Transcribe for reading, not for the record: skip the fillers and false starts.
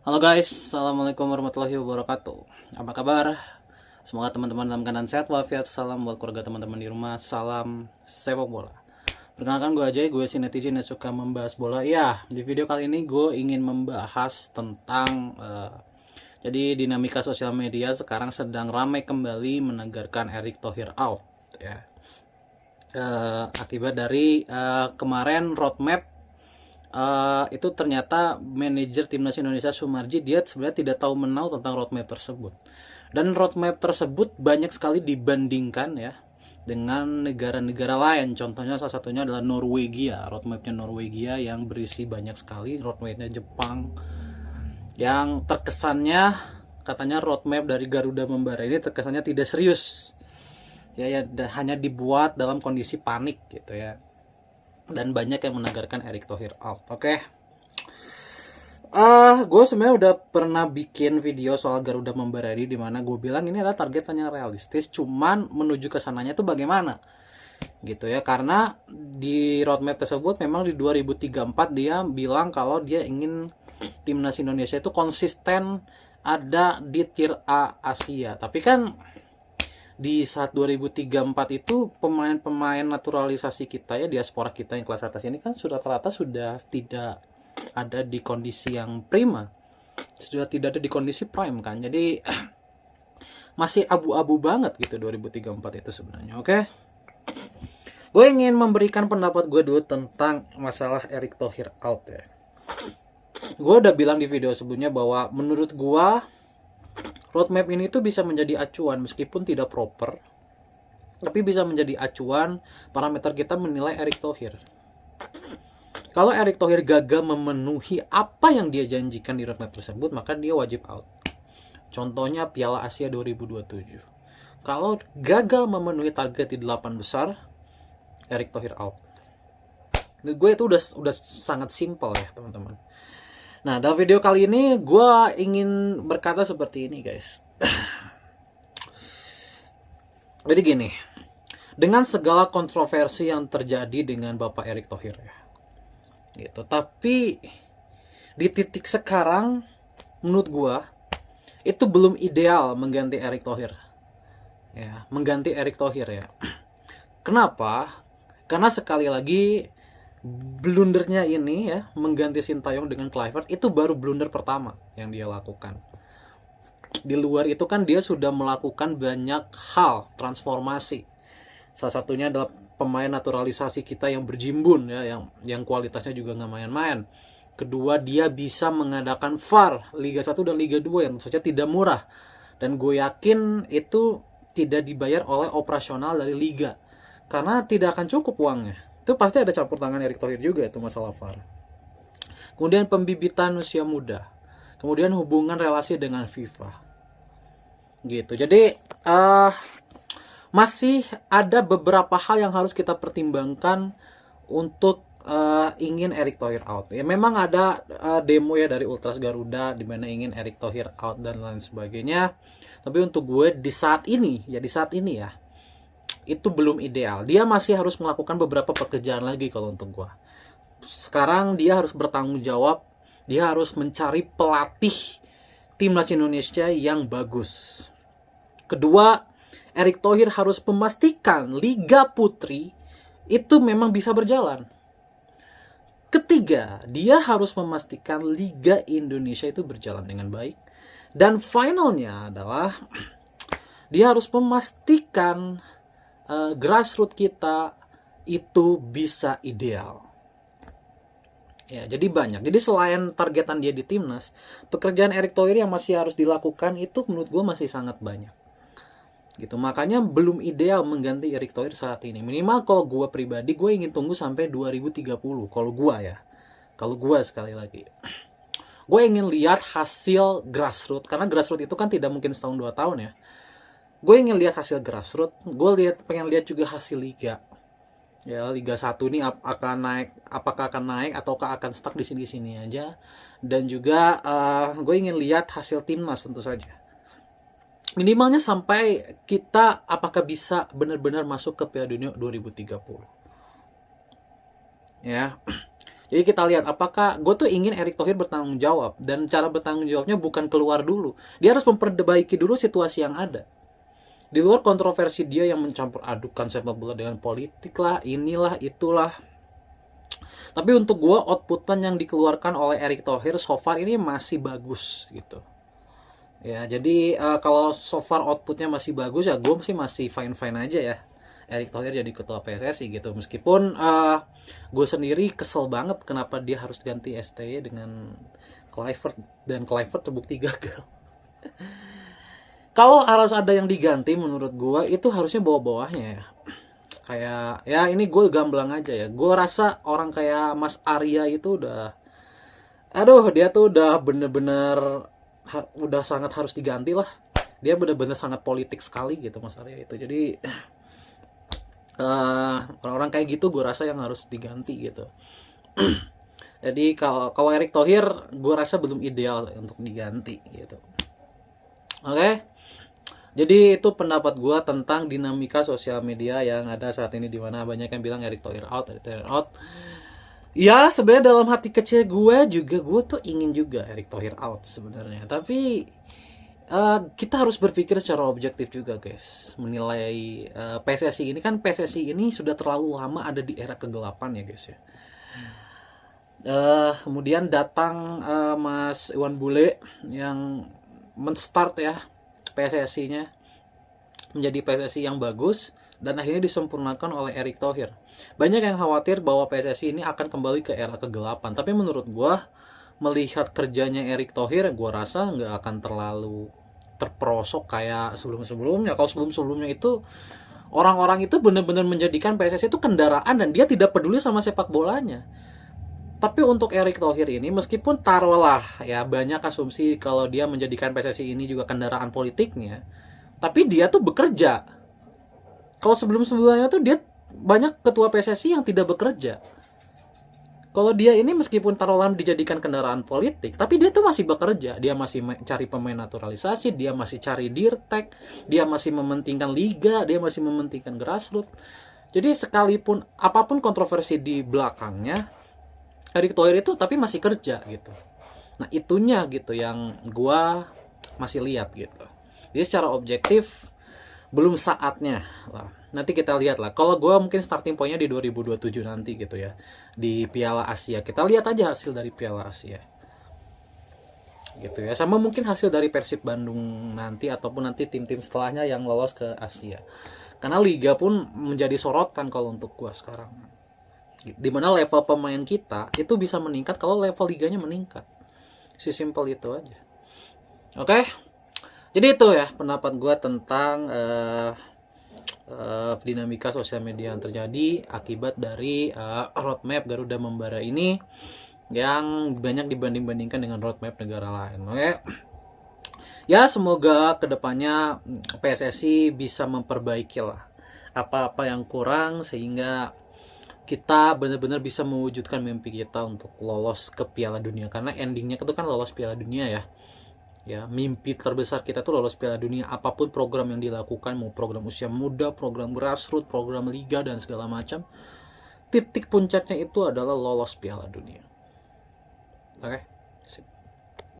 Halo guys, assalamualaikum warahmatullahi wabarakatuh. Apa kabar? Semoga teman-teman dalam keadaan sehat walafiat. Salam buat keluarga teman-teman di rumah. Salam sepak bola. Perkenalkan gue aja, gue si netizen yang suka membahas bola. Ya, di video kali ini gue ingin membahas tentang jadi dinamika sosial media sekarang sedang ramai kembali menegarkan Erick Thohir out. Ya, akibat dari kemarin roadmap. Itu ternyata manajer timnas Indonesia Sumarji dia sebenarnya tidak tahu menau tentang roadmap tersebut, dan roadmap tersebut banyak sekali dibandingkan ya dengan negara-negara lain. Contohnya salah satunya adalah Norwegia. Roadmapnya Norwegia yang berisi banyak sekali. Roadmapnya Jepang yang terkesannya katanya roadmap dari Garuda Membara ini terkesannya tidak serius ya, hanya dibuat dalam kondisi panik gitu ya, dan banyak yang menegarkan Erick Thohir out. Oke. Gue sebenarnya udah pernah bikin video soal Garuda Membara ini, dimana gue bilang ini adalah target yang realistis, cuman menuju ke sananya itu bagaimana gitu ya. Karena di roadmap tersebut memang di 2034 dia bilang kalau dia ingin timnas Indonesia itu konsisten ada di tier A Asia. Tapi kan di saat 2034 itu pemain-pemain naturalisasi kita ya, diaspora kita yang kelas atas ini kan sudah rata sudah tidak ada di kondisi yang prima, sudah tidak ada di kondisi prime kan. Jadi masih abu-abu banget gitu 2034 itu sebenarnya. Oke. Gue ingin memberikan pendapat gue dulu tentang masalah Erick Thohir out ya. Gue udah bilang di video sebelumnya bahwa menurut gue roadmap ini tuh bisa menjadi acuan meskipun tidak proper, tapi bisa menjadi acuan parameter kita menilai Erick Thohir. Kalau Erick Thohir gagal memenuhi apa yang dia janjikan di roadmap tersebut, maka dia wajib out. Contohnya Piala Asia 2027. Kalau gagal memenuhi target di 8 besar, Erick Thohir out. Gue itu udah sangat simpel ya teman-teman. Nah, dalam video kali ini gue ingin berkata seperti ini guys. Jadi gini, dengan segala kontroversi yang terjadi dengan Bapak Erick Thohir ya, gitu. Tapi di titik sekarang, menurut gue itu belum ideal mengganti Erick Thohir. Ya, mengganti Erick Thohir ya. Kenapa? Karena sekali lagi blundernya ini ya, mengganti Sintayong dengan Kluivert itu baru blunder pertama yang dia lakukan. Di luar itu kan dia sudah melakukan banyak hal transformasi. Salah satunya adalah pemain naturalisasi kita yang berjimbun ya, yang kualitasnya juga nggak main-main. Kedua, dia bisa mengadakan VAR Liga 1 dan Liga 2 yang tentu saja tidak murah, dan gue yakin itu tidak dibayar oleh operasional dari liga karena tidak akan cukup uangnya. Itu pasti ada campur tangan Erick Thohir juga itu masalah VAR. Kemudian pembibitan usia muda. Kemudian hubungan relasi dengan FIFA. Gitu. Jadi masih ada beberapa hal yang harus kita pertimbangkan untuk ingin Erick Thohir out. Ya memang ada demo ya dari Ultras Garuda di mana ingin Erick Thohir out dan lain sebagainya. Tapi untuk gue di saat ini ya itu belum ideal. Dia masih harus melakukan beberapa pekerjaan lagi kalau untuk gue. Sekarang dia harus bertanggung jawab. Dia harus mencari pelatih timnas Indonesia yang bagus. Kedua, Erick Thohir harus memastikan Liga Putri itu memang bisa berjalan. Ketiga, dia harus memastikan Liga Indonesia itu berjalan dengan baik. Dan finalnya adalah dia harus memastikan grassroots kita itu bisa ideal. Ya, jadi banyak. Jadi selain targetan dia di timnas, pekerjaan Erick Thohir yang masih harus dilakukan itu menurut gue masih sangat banyak. Gitu. Makanya belum ideal mengganti Erick Thohir saat ini. Minimal kalau gue pribadi, gue ingin tunggu sampai 2030. Kalau gue ya. Kalau gue sekali lagi. Gue ingin lihat hasil grassroots. Karena grassroots itu kan tidak mungkin setahun 2 tahun ya. Gue ingin lihat hasil grassroots, pengen lihat juga hasil liga. Ya, Liga 1 ini akan naik, apakah akan naik ataukah akan stuck di sini-sini aja. Dan juga gue ingin lihat hasil timnas tentu saja. Minimalnya sampai kita apakah bisa benar-benar masuk ke Piala Dunia 2030. Ya. Jadi kita lihat apakah gue tuh ingin Erick Thohir bertanggung jawab, dan cara bertanggung jawabnya bukan keluar dulu. Dia harus memperbaiki dulu situasi yang ada. Di luar kontroversi dia yang mencampur adukan sepak bola dengan politik lah, inilah, itulah. Tapi untuk gue outputan yang dikeluarkan oleh Erick Thohir so far ini masih bagus gitu. Ya, jadi kalau so far outputnya masih bagus ya gue sih masih fine-fine aja ya. Erick Thohir jadi ketua PSSI gitu. Meskipun gue sendiri kesel banget kenapa dia harus ganti STY dengan Kluivert, dan Kluivert terbukti gagal. Kalau harus ada yang diganti menurut gue itu harusnya bawah-bawahnya ya. Kayak ya ini gue gamblang aja ya. Gue rasa orang kayak Mas Arya itu udah, aduh dia tuh udah bener-bener udah sangat harus diganti lah. Dia bener-bener sangat politik sekali gitu Mas Arya itu. Jadi orang-orang kayak gitu gue rasa yang harus diganti gitu. Jadi kalau Erick Thohir gue rasa belum ideal untuk diganti gitu. Oke. Jadi itu pendapat gue tentang dinamika sosial media yang ada saat ini, di mana banyak yang bilang Erick Thohir out, Erick Thohir out. Ya sebenarnya dalam hati kecil gue juga, gue tuh ingin juga Erick Thohir out sebenarnya. Tapi kita harus berpikir secara objektif juga guys, menilai PSSI ini kan, PSSI ini sudah terlalu lama ada di era kegelapan ya guys ya. Kemudian datang Mas Iwan Bule yang menstart ya PSSI-nya menjadi PSSI yang bagus, dan akhirnya disempurnakan oleh Erick Thohir. Banyak yang khawatir bahwa PSSI ini akan kembali ke era kegelapan, tapi menurut gue melihat kerjanya Erick Thohir, gue rasa nggak akan terlalu terperosok kayak sebelum-sebelumnya. Kalau sebelum-sebelumnya itu orang-orang itu benar-benar menjadikan PSSI itu kendaraan dan dia tidak peduli sama sepak bolanya. Tapi untuk Erick Thohir ini, meskipun taruhlah ya banyak asumsi kalau dia menjadikan PSSI ini juga kendaraan politiknya, tapi dia tuh bekerja. Kalau sebelum-sebelumnya tuh dia banyak ketua PSSI yang tidak bekerja. Kalau dia ini meskipun taruhlah dijadikan kendaraan politik, tapi dia tuh masih bekerja. Dia masih cari pemain naturalisasi, dia masih cari dirtek, dia masih mementingkan liga, dia masih mementingkan grassroots. Jadi sekalipun apapun kontroversi di belakangnya, Erick Thohir itu tapi masih kerja gitu. Nah itunya gitu yang gua masih lihat gitu. Jadi secara objektif belum saatnya lah. Nanti kita lihat lah. Kalau gue mungkin starting pointnya di 2027 nanti gitu ya, di Piala Asia. Kita lihat aja hasil dari Piala Asia gitu ya, sama mungkin hasil dari Persib Bandung nanti, ataupun nanti tim-tim setelahnya yang lolos ke Asia. Karena liga pun menjadi sorotan kalau untuk gue sekarang, dimana level pemain kita itu bisa meningkat kalau level liganya meningkat. Sesimpel itu aja. Oke. Jadi itu ya pendapat gue tentang dinamika sosial media yang terjadi akibat dari roadmap Garuda Membara ini yang banyak dibanding-bandingkan dengan roadmap negara lain. Oke. Ya semoga kedepannya PSSI bisa memperbaiki lah apa-apa yang kurang, sehingga kita benar-benar bisa mewujudkan mimpi kita untuk lolos ke Piala Dunia. Karena endingnya itu kan lolos Piala Dunia ya. Ya, mimpi terbesar kita tuh lolos Piala Dunia. Apapun program yang dilakukan, mau program usia muda, program grassroots, program liga dan segala macam, titik puncaknya itu adalah lolos Piala Dunia. Oke.